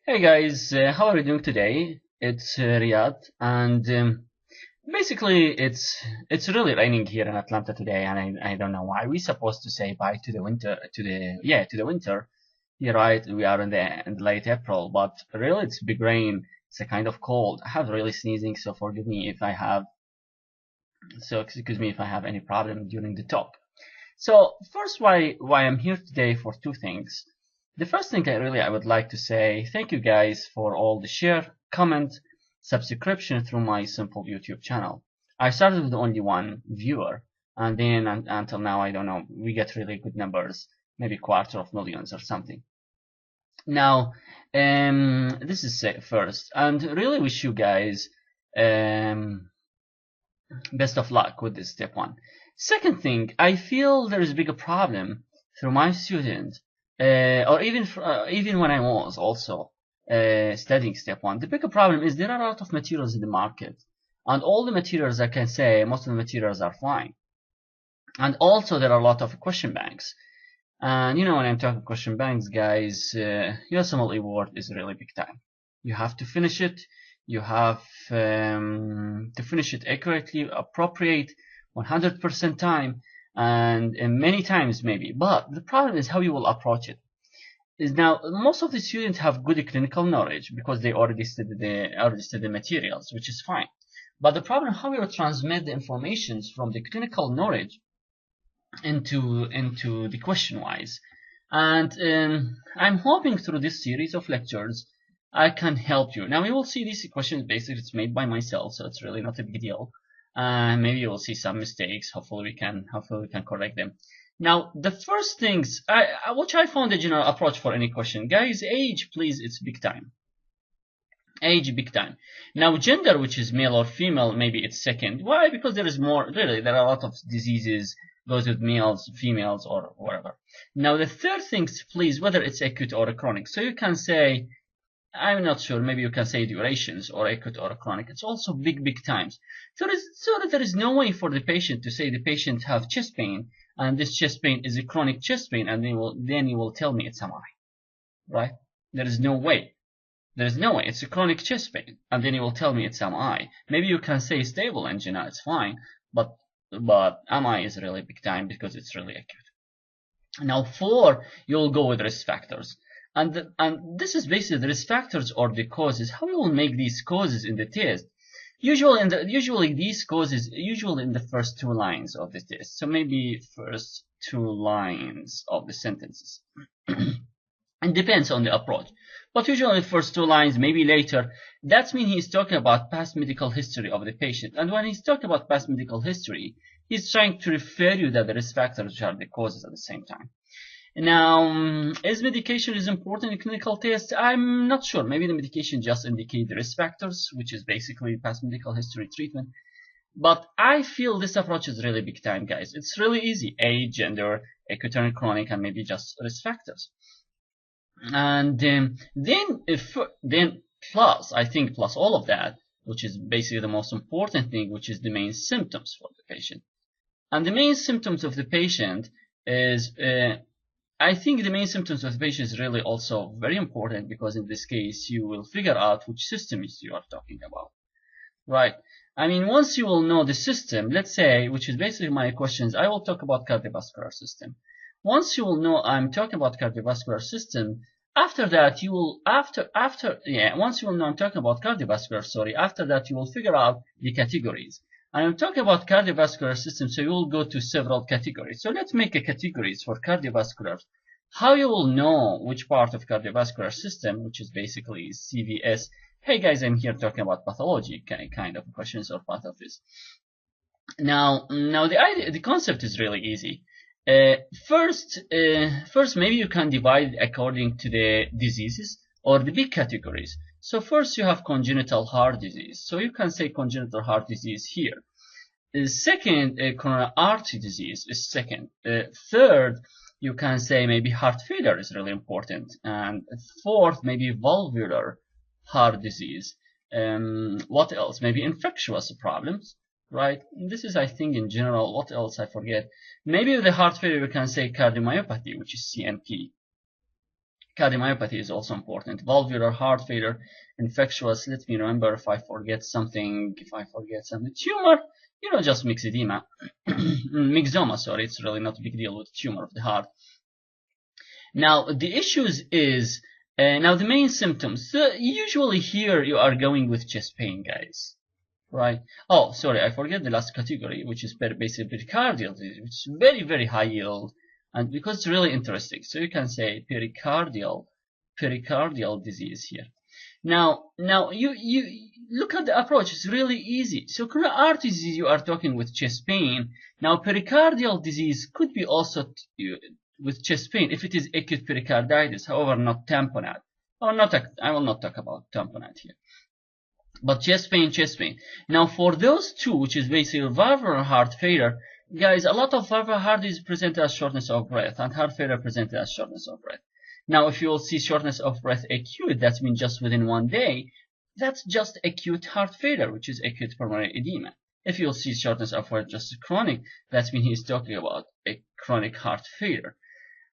Hey guys, how are you doing today? It's Riyadh, and basically it's really raining here in Atlanta today, and I don't know why. We're supposed to say bye to the winter, to the winter. You're right, we are in the late April, but really it's big rain. It's a kind of cold. I have really sneezing, so excuse me if I have any problem during the talk. So first, why I'm here today for two things. The first thing I would like to say thank you guys for all the share, comment, subscription through my simple YouTube channel. I started with only one viewer, and then until now I don't know, we get really good numbers, maybe quarter of millions or something. Now, this is first, and really wish you guys um, best of luck with this step one. Second thing, I feel there is a bigger problem through my student, or even when I was also studying step one. The bigger problem is there are a lot of materials in the market, and all the materials I can say most of the materials are fine, and also there are a lot of question banks. And when I'm talking question banks, guys, USMLE Word is really big time. You have to finish it. You have to finish it accurately, appropriate, 100% time, and many times maybe. But the problem is how you will approach it. Is now most of the students have good clinical knowledge because they already studied the materials, which is fine. But the problem how you will transmit the information from the clinical knowledge into the question wise. And I'm hoping through this series of lectures I can help you. Now we will see these questions basically it's made by myself, so it's really not a big deal. Maybe you will see some mistakes. Hopefully we can correct them. Now the first things which I found a general approach for any question, guys, age, please, it's big time. Age, big time. Now gender, which is male or female, maybe it's second. Why? Because there is more. Really, there are a lot of diseases goes with males, females, or whatever. Now the third thing, please, whether it's acute or chronic. So you can say, I'm not sure, maybe you can say durations or acute or chronic. It's also big times. So there is no way for the patient to say the patient have chest pain and this chest pain is a chronic chest pain, and then you will tell me it's MI, right? There is no way. There is no way. It's a chronic chest pain, and then you will tell me it's MI. Maybe you can say stable angina, it's fine, but MI is really big time because it's really acute. Now 4, you'll go with risk factors. And this is basically the risk factors or the causes. How you will make these causes in the test? Usually these causes usually in the first 2 lines of the test. So maybe first 2 lines of the sentences. It depends on the approach. But usually the first 2 lines, maybe later, that means he's talking about past medical history of the patient. And when he's talking about past medical history, he's trying to refer you that the risk factors which are the causes at the same time. Now, is medication is important in clinical tests? I'm not sure. Maybe the medication just indicate the risk factors, which is basically past medical history treatment. But I feel this approach is really big time, guys. It's really easy. Age, gender, acute and chronic, and maybe just risk factors. And then plus, I think plus all of that, which is basically the most important thing, which is the main symptoms for the patient. And the main symptoms of the patient is, I think the main symptoms of the patient is really also very important because in this case, you will figure out which systems you are talking about, right? I mean, once you will know the system, let's say, which is basically my questions, I will talk about cardiovascular system. Once you will know I'm talking about cardiovascular system, after that you will once you will know I'm talking about cardiovascular, after that you will figure out the categories. I'm talking about cardiovascular system, so you will go to several categories. So let's make a categories for cardiovascular. How you will know which part of cardiovascular system, which is basically CVS. Hey guys, I'm here talking about pathology kind of questions or part of this. Now the concept is really easy. First, maybe you can divide according to the diseases or the big categories. So first you have congenital heart disease. So you can say congenital heart disease here. Second, coronary artery disease is second. Third, you can say maybe heart failure is really important. And fourth, maybe valvular heart disease. What else? Maybe infectious problems. Right? This is, I think, in general. What else? I forget. Maybe with the heart failure, we can say cardiomyopathy, which is CMP. Cardiomyopathy is also important. Valvular heart failure, infectious. Let me remember if I forget something. Tumor, just myxedema. Myxoma, sorry. It's really not a big deal with tumor of the heart. Now, the issues is, now the main symptoms. Usually here you are going with chest pain, guys. Right? Oh, sorry, I forget the last category, which is basic pericardial disease, which is very, very high yield. And because it's really interesting, so you can say pericardial disease here. Now you look at the approach. It's really easy. So coronary artery disease, you are talking with chest pain. Now pericardial disease could be also with chest pain if it is acute pericarditis. However, not tamponade. I will not talk about tamponade here. But chest pain. Now for those two, which is basically valvular heart failure, guys, a lot of valvular heart disease presented as shortness of breath, and heart failure presented as shortness of breath. Now, if you will see shortness of breath acute, that means just within 1 day, that's just acute heart failure, which is acute pulmonary edema. If you'll see shortness of breath just chronic, that means he's talking about a chronic heart failure.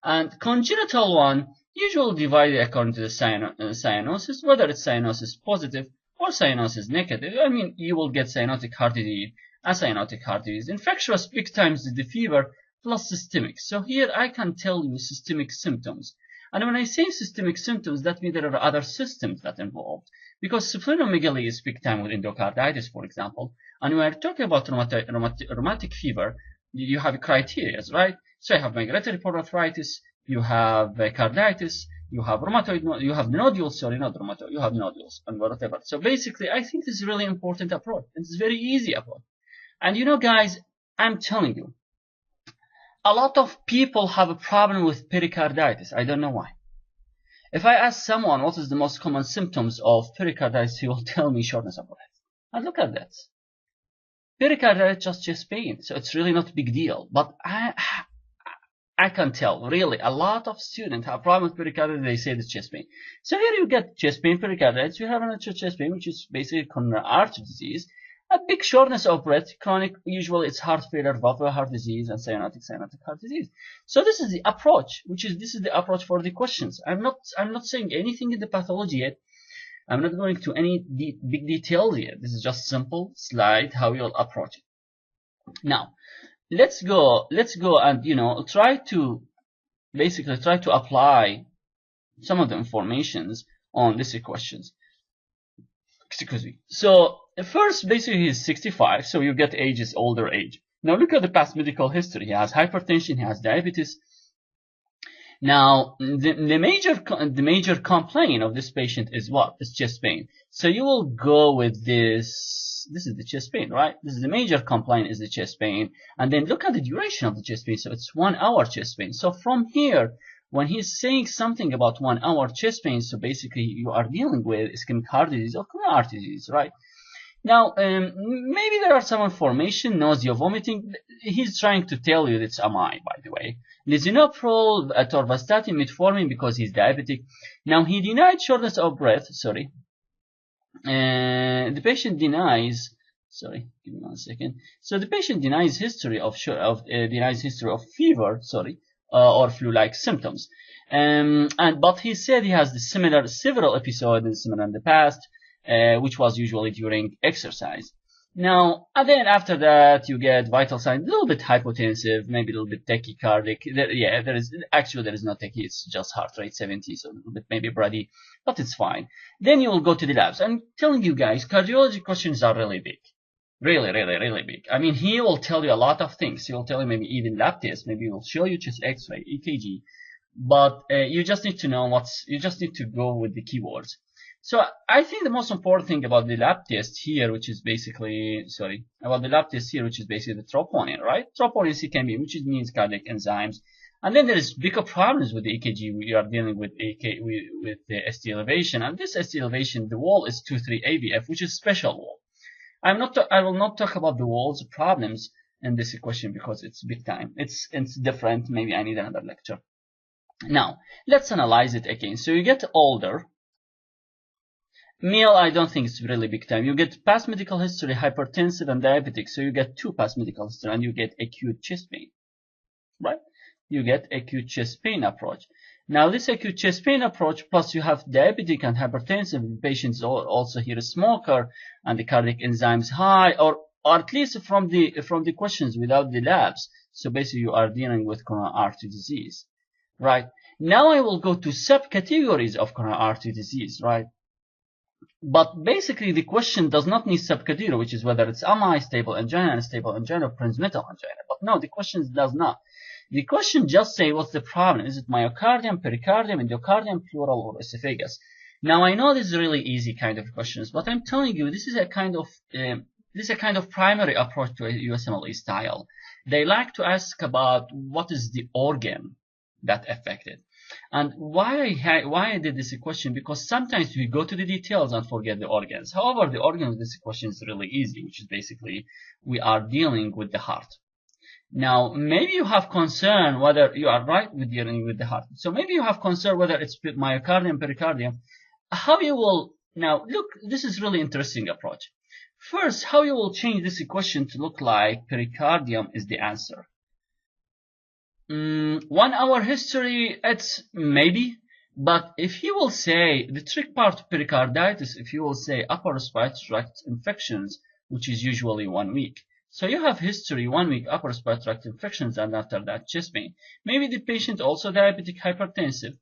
And congenital one, usually divided according to the cyanosis, whether it's cyanosis positive or cyanosis negative. I mean, you will get cyanotic heart disease, acyanotic heart disease. Infectious big times the fever plus systemic. So here I can tell you systemic symptoms. And when I say systemic symptoms, that means there are other systems that are involved. Because splenomegaly is big time with endocarditis, for example. And when we're talking about rheumatic fever, you have criteria, right? So you have migratory arthritis, you have carditis, you have rheumatoid, you have nodules, sorry, not rheumatoid, you have nodules and whatever. So basically, I think this is a really important approach. It's a very easy approach. And guys, I'm telling you, a lot of people have a problem with pericarditis. I don't know why. If I ask someone what is the most common symptoms of pericarditis, he will tell me shortness of breath. And look at that. Pericarditis just chest pain, so it's really not a big deal. But I can tell, really, a lot of students have problem with pericarditis. They say it's chest pain. So here you get chest pain, pericarditis. You have another chest pain, which is basically coronary artery disease. A big shortness of breath, chronic, usually it's heart failure, valvular heart disease, and cyanotic heart disease. So this is the approach, this is the approach for the questions. I'm not saying anything in the pathology yet. I'm not going to any big details yet. This is just simple slide how you'll approach it. Now, let's go and try to apply some of the informations on these questions. Excuse me. So first, basically, he's 65, so you get age is older age. Now look at the past medical history. He has hypertension, he has diabetes. Now the major complaint of this patient is what? It's chest pain. So you will go with this. This is the chest pain, right? This is the major complaint is the chest pain. And then look at the duration of the chest pain. So it's 1 hour chest pain. So from here, when he's saying something about 1 hour chest pain, so basically you are dealing with ischemic heart disease or coronary artery disease, right? Now, maybe there are some information, nausea, vomiting. He's trying to tell you it's MI, by the way. Lisinopril, atorvastatin, metformin, because he's diabetic. Now, he denied shortness of breath, sorry. The patient denies, sorry, give me 1 second. So the patient denies history of fever, sorry, or flu-like symptoms. But he said he has the several episodes similar in the past, which was usually during exercise. Now, and then after that, you get vital signs, a little bit hypotensive, maybe a little bit tachycardic. There is no tachy, it's just heart rate 70, so a little bit maybe brady, but it's fine. Then you will go to the labs. I'm telling you guys, cardiology questions are really big. Really, really, really big. I mean, he will tell you a lot of things. He will tell you maybe even lab tests, maybe he will show you chest x-ray, EKG. But you just need to know you just need to go with the keywords. So I think the most important thing about the lab test here, which is basically, the troponin, right? Troponin CKB, which means cardiac enzymes. And then there is bigger problems with the EKG. We are dealing with with the ST elevation. And this ST elevation, the wall is 2-3 AVF, which is special wall. I will not talk about the walls problems in this equation because it's big time. It's different. Maybe I need another lecture. Now, let's analyze it again. So you get older. Male, I don't think it's really big time. You get past medical history, hypertensive and diabetic. So you get 2 past medical history and you get acute chest pain, right? You get acute chest pain approach. Now, this acute chest pain approach, plus you have diabetic and hypertensive patients, also here a smoker, and the cardiac enzymes high, or at least from the questions without the labs. So basically, you are dealing with coronary artery disease, right? Now I will go to subcategories of coronary artery disease, right? But basically, the question does not need subcategory, which is whether it's MI, stable angina, unstable angina, or transmittal angina. But no, the question does not. The question just say, what's the problem? Is it myocardium, pericardium, endocardium, pleural, or esophagus? Now, I know this is really easy kind of questions, but I'm telling you, this is a kind of primary approach to a USMLE style. They like to ask about what is the organ that affected. And why I did this question? Because sometimes we go to the details and forget the organs. However, the organ of this question is really easy, which is basically we are dealing with the heart. Now, maybe you have concern whether you are right with dealing with the heart. So maybe you have concern whether it's myocardium, pericardium. How you will, now look, this is really interesting approach. First, how you will change this equation to look like pericardium is the answer. 1 hour history, it's maybe, but if you will say the trick part of pericarditis, if you will say upper respiratory tract infections, which is usually 1 week. So you have history 1 week upper respiratory tract infections, and after that chest pain. Maybe the patient also diabetic, hypertensive.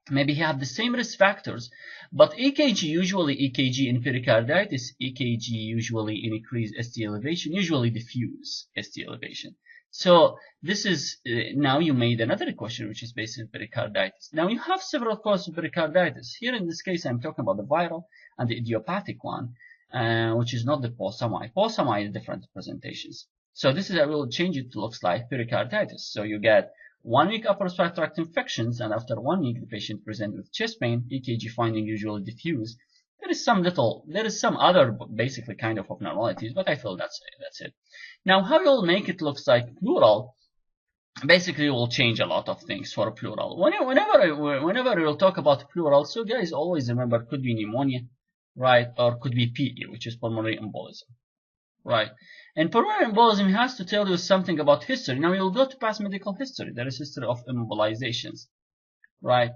Maybe he have the same risk factors, but EKG, usually EKG in pericarditis, EKG usually in increased ST elevation, usually diffuse ST elevation. So this is, now you made another question, which is based on pericarditis. Now you have several causes of pericarditis. Here in this case, I'm talking about the viral and the idiopathic one, which is not the post-MI. Post-MI is different presentations. So this is, I will change it to looks like pericarditis. So you get 1 week upper respiratory tract infections, and after 1 week, the patient presents with chest pain, EKG finding usually diffuse. There is some other basically kind of abnormalities, but I feel that's it. Now, how you'll make it looks like pleural, basically will change a lot of things for pleural. Whenever we'll talk about pleural, so guys always remember, could be pneumonia, right? Or could be PE, which is pulmonary embolism, right? And pulmonary embolism has to tell you something about history. Now you'll go to past medical history. There is history of embolizations, right?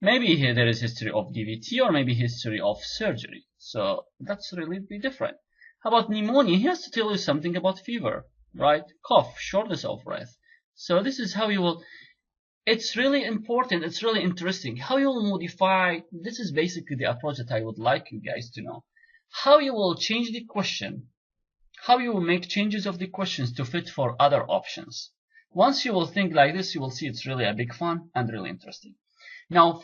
Maybe here there is history of DVT, or maybe history of surgery. So that's really be different. How about pneumonia? He has to tell you something about fever, right? Cough, shortness of breath. So this is how you will, it's really important, it's really interesting. How you will modify, this is basically the approach that I would like you guys to know. How you will change the question, how you will make changes of the questions to fit for other options. Once you will think like this, you will see it's really a big fun and really interesting. Now,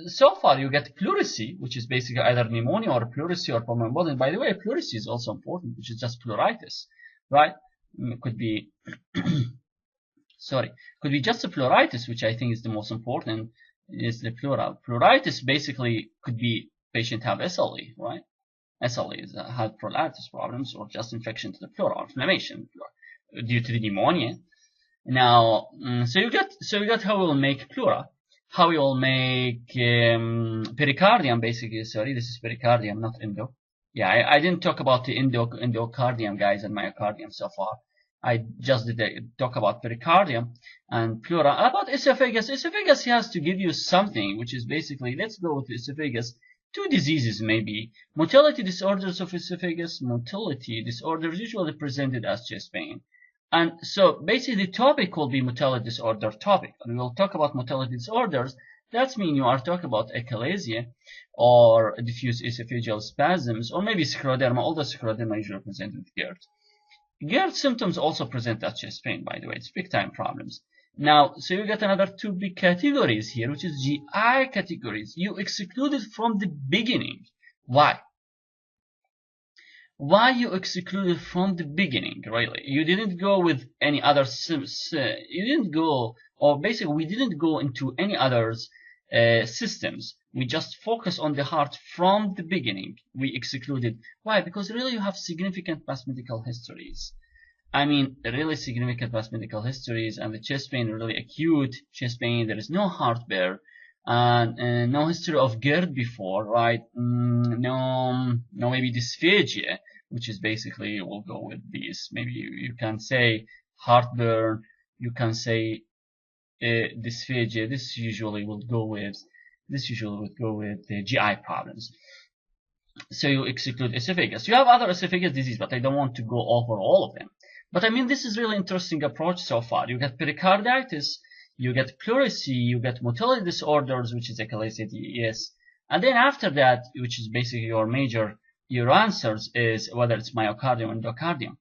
so far you get pleurisy, which is basically either pneumonia or pleurisy or pulmonary embolism. By the way, pleurisy is also important, which is just pleuritis, right? It could be, could be just a pleuritis, which I think is the most important, is the pleural. Pleuritis basically could be patient have SLE, right? SLE is had pleuritis problems, or just infection to the pleural, inflammation due to the pneumonia. Now, so you got how we'll make pleura. How you'll make pericardium, basically. Sorry, this is pericardium, not endo. Yeah, I didn't talk about the endocardium, guys, and myocardium so far. I just did talk about pericardium and pleura. About esophagus, esophagus has to give you something, which is basically, let's go with esophagus. 2 diseases maybe. Motility disorders of esophagus. Motility disorders usually presented as chest pain. And so basically the topic will be motility disorder topic. And we'll talk about motility disorders. That means you are talking about achalasia or diffuse esophageal spasms, or maybe scleroderma. All the scleroderma usually present with GERD. GERD symptoms also present as chest pain, by the way. It's big time problems. Now, so you get another 2 big categories here, which is GI categories. You excluded from the beginning. Why? Why you excluded from the beginning, really? You didn't go with any other, you didn't go, or basically we didn't go into any others systems. We just focus on the heart from the beginning. We excluded. Why? Because really you have significant past medical histories. I mean, really significant past medical histories, and the chest pain, really acute chest pain. There is no heartburn, and no history of GERD before, right? No, maybe dysphagia, which is basically, we'll go with these. Maybe you can say heartburn, you can say dysphagia. This usually would go with the GI problems. So you exclude esophagus. You have other esophagus disease, but I don't want to go over all of them. But I mean, this is really interesting approach so far. You get pericarditis, you get pleurisy, you get motility disorders, which is yes. And then after that, which is basically your answers is whether it's myocardium or endocardium.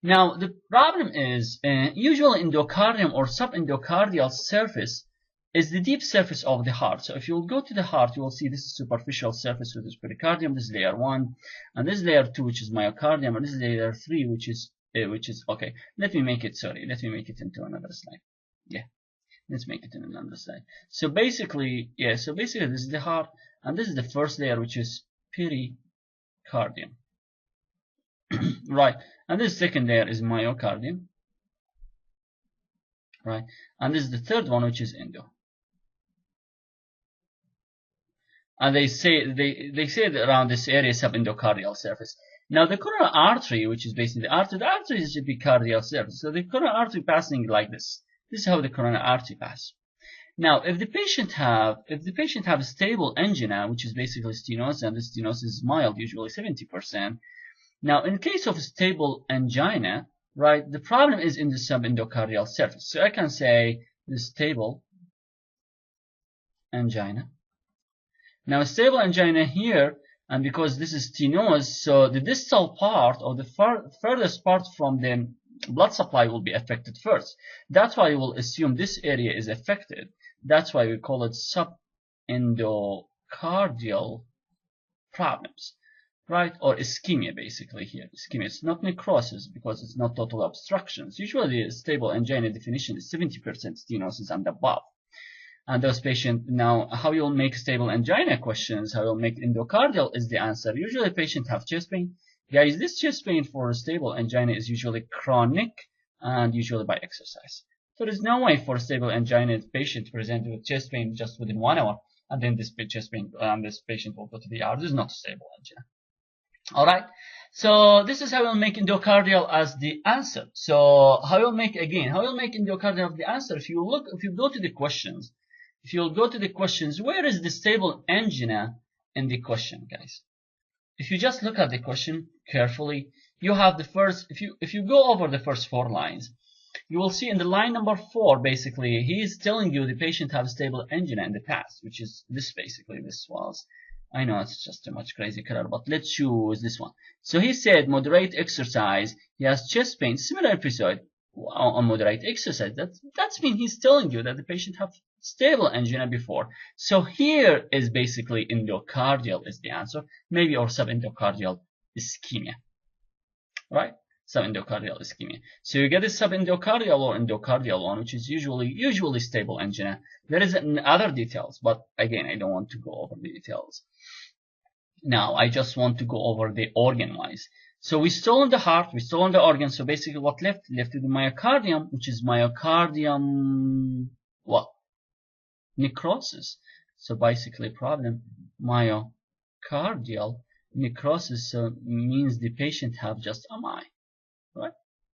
Now, the problem is, usually endocardium or subendocardial surface is the deep surface of the heart. So if you will go to the heart, you will see this is superficial surface, which is pericardium. This is layer 1, and this is layer 2, which is myocardium, and this is layer 3, which is okay. Let me make it into another slide. Yeah, let's make it in another slide. So basically, this is the heart, and this is the first layer, which is pericardium. Right, and this second layer is myocardium. Right, and this is the third one, which is endo. And they say that around this area subendocardial surface. Now the coronary artery, which is basically the artery is the epicardial surface. So the coronary artery passing like this. This is how the coronary artery passes. Now, if the patient have a stable angina, which is basically stenosis, and the stenosis is mild, usually 70%. Now, in case of stable angina, right, the problem is in the subendocardial surface. So I can say the stable angina. Now, stable angina here, and because this is stenosis, so the distal part or the furthest part from the blood supply will be affected first. That's why you will assume this area is affected. That's why we call it subendocardial problems, right? Or ischemia, basically here. Ischemia. It's not necrosis because it's not total obstructions. Usually, the stable angina definition is 70% stenosis and above. And those patients, now, how you'll make stable angina questions, how you'll make endocardial is the answer. Usually, patients have chest pain. Guys, this chest pain for stable angina is usually chronic and usually by exercise. So there's no way for a stable angina patient to present with chest pain just within 1 hour, and then this chest pain, this patient will go to the ER. This is not a stable angina. All right. So this is how we'll make endocardial as the answer. So how you'll make endocardial as the answer? If you go to the questions, where is the stable angina in the question, guys? If you just look at the question carefully, you have the first. If you go over the first 4 lines, you will see in the line number 4, basically, he is telling you the patient have stable angina in the past, which is this basically. This was, I know it's just too much crazy color, but let's choose this one. So he said moderate exercise. He has chest pain, similar episode on moderate exercise. That's mean he's telling you that the patient have stable angina before. So here is basically endocardial is the answer, maybe, or subendocardial ischemia, right? Subendocardial ischemia. So you get a subendocardial or endocardial one, which is usually stable angina. There is other details, but again, I don't want to go over the details. Now, I just want to go over the organ-wise. So we stole in the heart, we stole in the organ. So basically, what left? Left with the myocardium, which is myocardium what? Necrosis. So basically, problem myocardial necrosis. So means the patient have just MI. Right?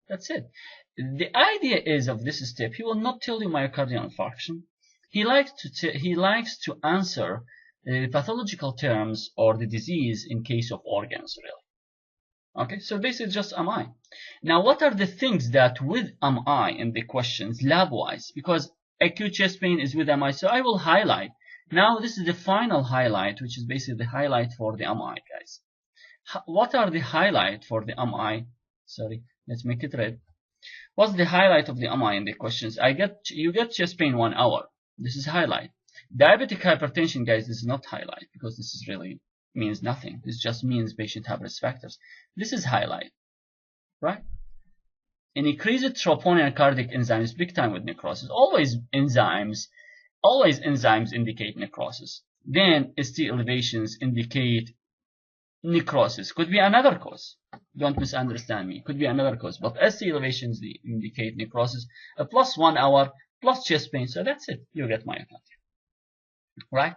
That's it. The idea is of this step, he will not tell you myocardial infarction. He likes to answer the pathological terms or the disease in case of organs, really. Okay, so this is just MI. Now, what are the things that with MI in the questions lab-wise? Because acute chest pain is with MI, so I will highlight. Now, this is the final highlight, which is basically the highlight for the MI, guys. What are the highlight for the MI? Sorry, let's make it red. What's the highlight of the MI in the questions? You get chest pain 1 hour. This is highlight. Diabetic hypertension, guys, this is not highlight because this is really means nothing. This just means patient have risk factors. This is highlight, right? An increased troponin and cardiac enzymes, big time with necrosis. Always enzymes indicate necrosis. Then ST elevations indicate necrosis. Could be another cause. Don't misunderstand me. Could be another cause. But ST elevations indicate necrosis. A plus 1 hour, plus chest pain. So that's it. You get myocardium. Right?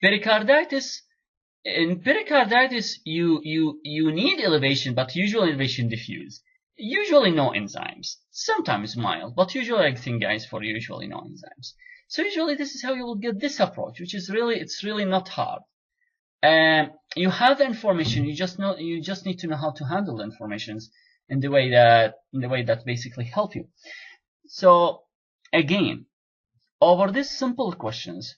Pericarditis. In pericarditis, you need elevation, but usually elevation diffuse. Usually no enzymes, sometimes mild, but usually I think, guys, for usually no enzymes. So usually this is how you will get this approach, which is it's really not hard. You have the information, you just need to know how to handle the informations in the way that basically help you. So again, over these simple questions,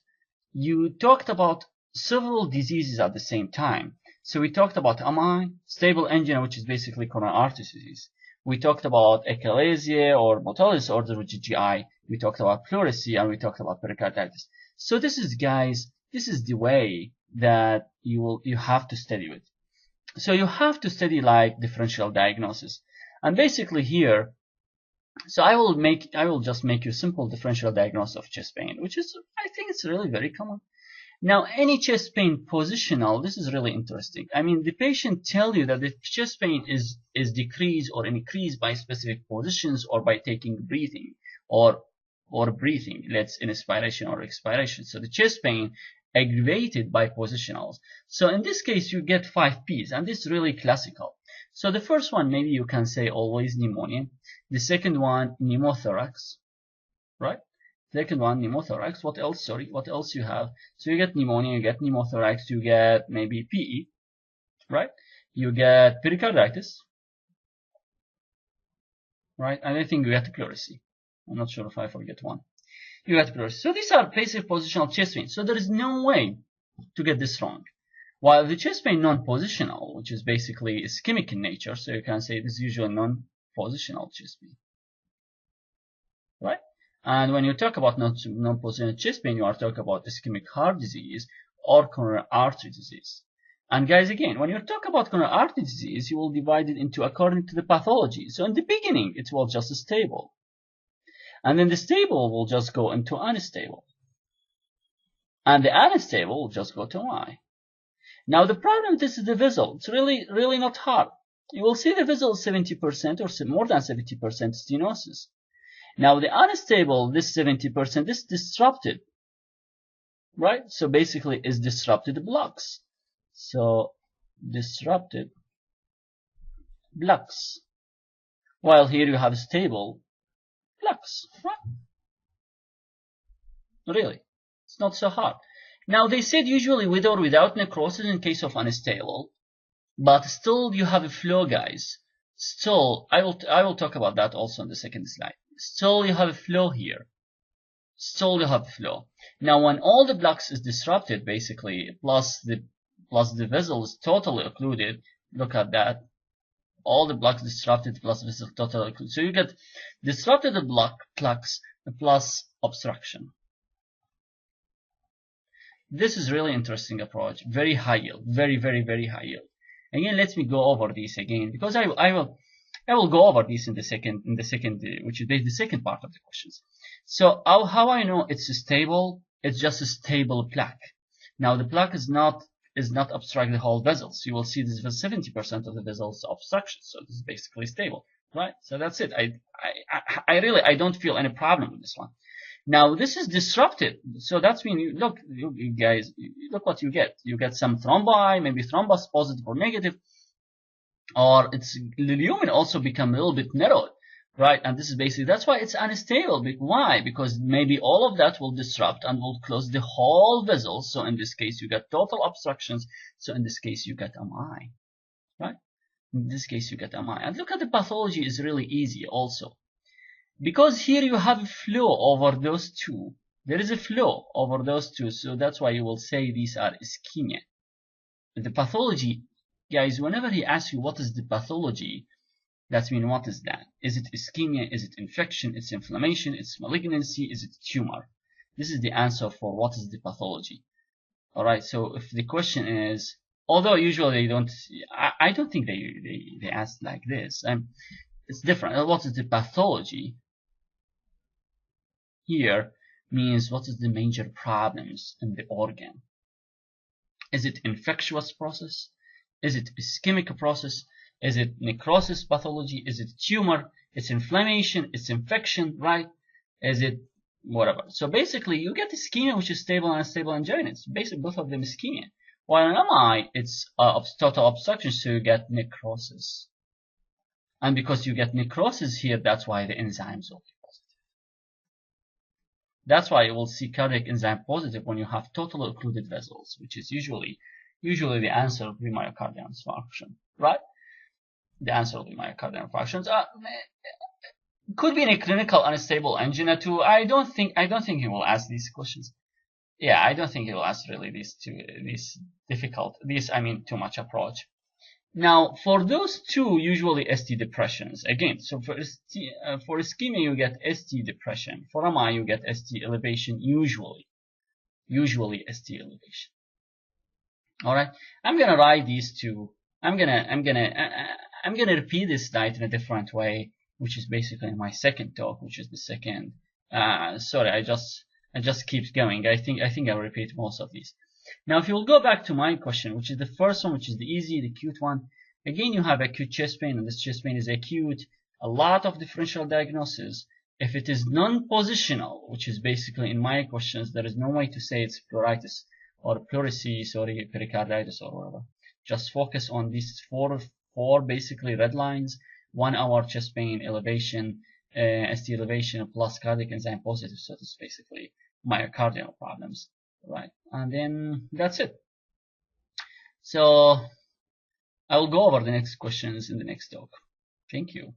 you talked about several diseases at the same time. So we talked about MI, stable angina, which is basically coronary artery disease. We talked about achalasia or motility disorder, which is GI. We talked about pleurisy, and we talked about pericarditis. So this is, guys, this is the way that you have to study it. So you have to study like differential diagnosis. And basically here, so I will just make you simple differential diagnosis of chest pain, which is, I think it's really very common. Now, any chest pain positional, this is really interesting. I mean, the patient tell you that the chest pain is decreased or increased by specific positions or by taking breathing or breathing, let's inspiration or expiration. So the chest pain aggravated by positionals. So in this case, you get 5 P's, and this is really classical. So the first one, maybe you can say always pneumonia. The second one, pneumothorax, right? Second one, pneumothorax. What else? Sorry, what else you have? So you get pneumonia, you get pneumothorax, you get maybe PE, right? You get pericarditis, right? And I think you get pleurisy. I'm not sure if I forget one. You get pleurisy. So these are basic positional chest pain. So there is no way to get this wrong. While the chest pain non-positional, which is basically ischemic in nature, so you can say this is usually non-positional chest pain, right? And when you talk about non-positional chest pain, you are talking about ischemic heart disease or coronary artery disease. And guys, again, when you talk about coronary artery disease, you will divide it into according to the pathology. So in the beginning, it will just stable. And then the stable will just go into unstable. And the unstable will just go to Y. Now the problem with this is the vessel. It's really not hard. You will see the vessel is 70% or more than 70% stenosis. Now the unstable, this 70%, this disrupted, right? So basically is disrupted blocks. So disrupted blocks. While here you have stable blocks, right? Really, it's not so hard. Now they said usually with or without necrosis in case of unstable, but still you have a flow, guys. Still, I will talk about that also in the second slide. Still you have a flow here. Still you have a flow. Now when all the blocks is disrupted, basically, plus the vessel is totally occluded, look at that. All the blocks disrupted plus vessel totally occluded. So you get disrupted blocks plus obstruction. This is really interesting approach. Very high yield. Very, very, very high yield. Again, let me go over this again because I will go over this in the second, which is the second part of the questions. So how I know it's stable? It's just a stable plaque. Now the plaque is not obstruct the whole vessels. You will see this is 70% of the vessels obstruction. So this is basically stable, right? So that's it. I don't feel any problem with this one. Now this is disrupted, so that's when you look, you guys, look what you get. You get some thrombi, maybe thrombus positive or negative, or the lumen also become a little bit narrowed, right? And this is basically, that's why it's unstable. Why? Because maybe all of that will disrupt and will close the whole vessel. So in this case, you get total obstructions. So in this case, you get MI, right? In this case, you get MI. And look at the pathology is really easy also. Because here you have a flow over those two. There is a flow over those two. So that's why you will say these are ischemia. The pathology, guys, whenever he asks you what is the pathology, that means what is that? Is it ischemia? Is it infection? Is it inflammation? Is it malignancy? Is it tumor? This is the answer for what is the pathology. Alright, so if the question is, although usually they don't, I don't think they ask like this. It's different. What is the pathology? Here means what is the major problems in the organ. Is it infectious process? Is it ischemic process? Is it necrosis pathology? Is it tumor? It's inflammation? It's infection, right? Is it whatever? So basically you get ischemia, which is stable and unstable angina. It's basically both of them ischemia. While in MI, it's total obstruction, so you get necrosis. And because you get necrosis here, that's why the enzymes will be positive. That's why you will see cardiac enzyme positive when you have total occluded vessels, which is usually the answer will be myocardial infarction, right? The answer will be myocardial infarctions. Could be in a clinical unstable angina too. I don't think he will ask these questions. Yeah, I don't think he will ask really these too much approach. Now, for those two, usually ST depressions. Again, so for ischemia, you get ST depression. For MI, you get ST elevation, usually ST elevation. All right, I'm gonna write these two. I'm gonna repeat this slide in a different way, which is basically my second talk, which is the second. Sorry, I just keep going. I think I'll repeat most of these. Now, if you'll go back to my question, which is the first one, which is the easy, the acute one. Again, you have acute chest pain, and this chest pain is acute. A lot of differential diagnosis. If it is non-positional, which is basically in my questions, there is no way to say it's pleuritis or pleurisy, sorry, pericarditis or whatever. Just focus on these four basically red lines. 1 hour chest pain, elevation, ST elevation plus cardiac enzyme positive. So it's basically myocardial problems, right? And then that's it. So I will go over the next questions in the next talk. Thank you.